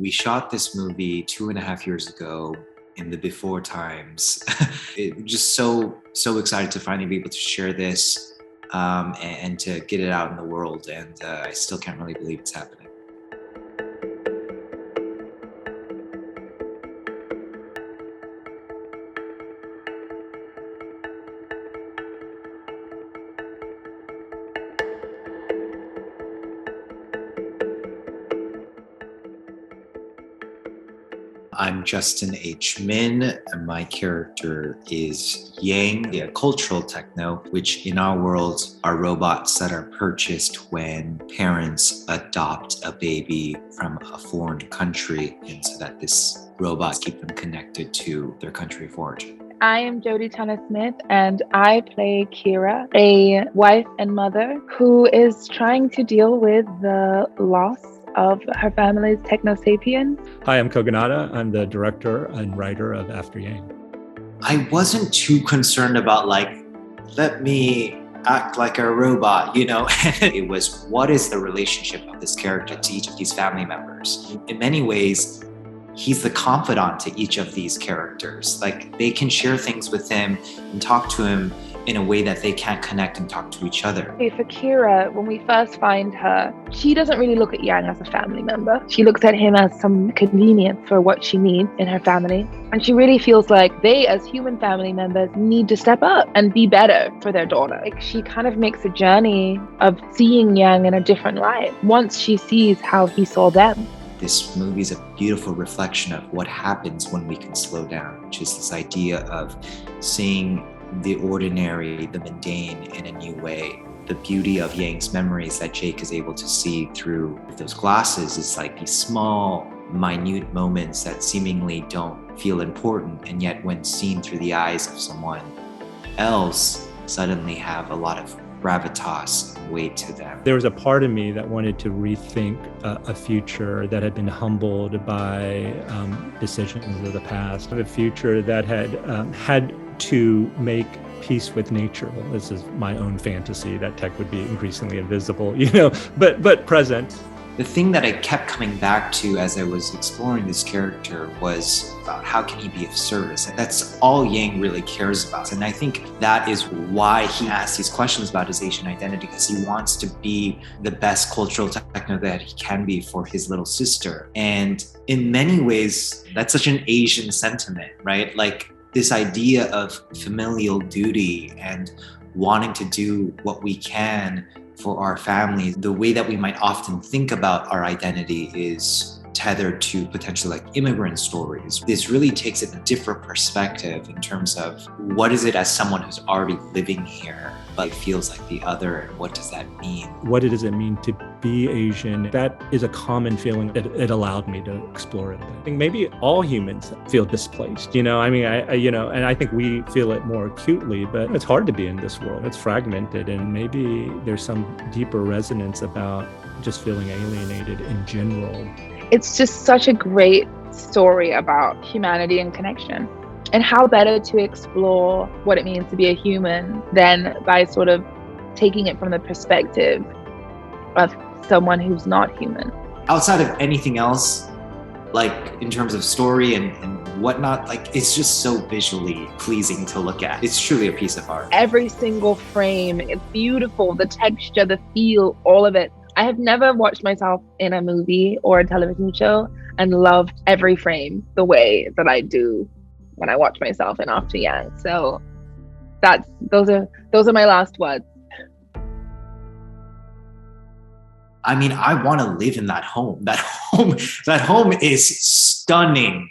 We shot this movie 2.5 years ago in the before times. Just so excited to finally be able to share this and to get it out in the world. And I still can't really believe it's happening. I'm Justin H. Min, and my character is Yang, a cultural techno, which in our world are robots that are purchased when parents adopt a baby from a foreign country, and so that this robot keep them connected to their country of origin. I am Jodie Turner-Smith, and I play Kira, a wife and mother who is trying to deal with the loss of her family's techno-sapien. Hi, I'm Kogonada. I'm the director and writer of After Yang. I wasn't too concerned about let me act like a robot, It was, what is the relationship of this character to each of these family members? In many ways, he's the confidant to each of these characters. They can share things with him and talk to him in a way that they can't connect and talk to each other. For Kira, when we first find her, she doesn't really look at Yang as a family member. She looks at him as some convenience for what she needs in her family. And she really feels like they, as human family members, need to step up and be better for their daughter. She kind of makes a journey of seeing Yang in a different light once she sees how he saw them. This movie is a beautiful reflection of what happens when we can slow down, which is this idea of seeing the ordinary, the mundane in a new way. The beauty of Yang's memories that Jake is able to see through those glasses is these small, minute moments that seemingly don't feel important, and yet when seen through the eyes of someone else, suddenly have a lot of gravitas and weight to them. There was a part of me that wanted to rethink a future that had been humbled by decisions of the past, a future that had to make peace with nature. This is my own fantasy that tech would be increasingly invisible, but present. The thing that I kept coming back to as I was exploring this character was about how can he be of service? And that's all Yang really cares about. And I think that is why he asks these questions about his Asian identity, because he wants to be the best cultural techno that he can be for his little sister. And in many ways, that's such an Asian sentiment, right? This idea of familial duty and wanting to do what we can for our family. The way that we might often think about our identity is tethered to potentially immigrant stories. This really takes it a different perspective in terms of what is it as someone who's already living here, but feels like the other, and what does that mean? What does it mean to be Asian? That is a common feeling. It allowed me to explore it. I think maybe all humans feel displaced, and I think we feel it more acutely, but it's hard to be in this world. It's fragmented, and maybe there's some deeper resonance about just feeling alienated in general. It's just such a great story about humanity and connection. And how better to explore what it means to be a human than by sort of taking it from the perspective of someone who's not human. Outside of anything else, in terms of story and whatnot, it's just so visually pleasing to look at. It's truly a piece of art. Every single frame, it's beautiful. The texture, the feel, all of it. I have never watched myself in a movie or a television show and loved every frame the way that I do when I watch myself in After Yang. So those are my last words. I mean, I want to live in that home. That home is stunning.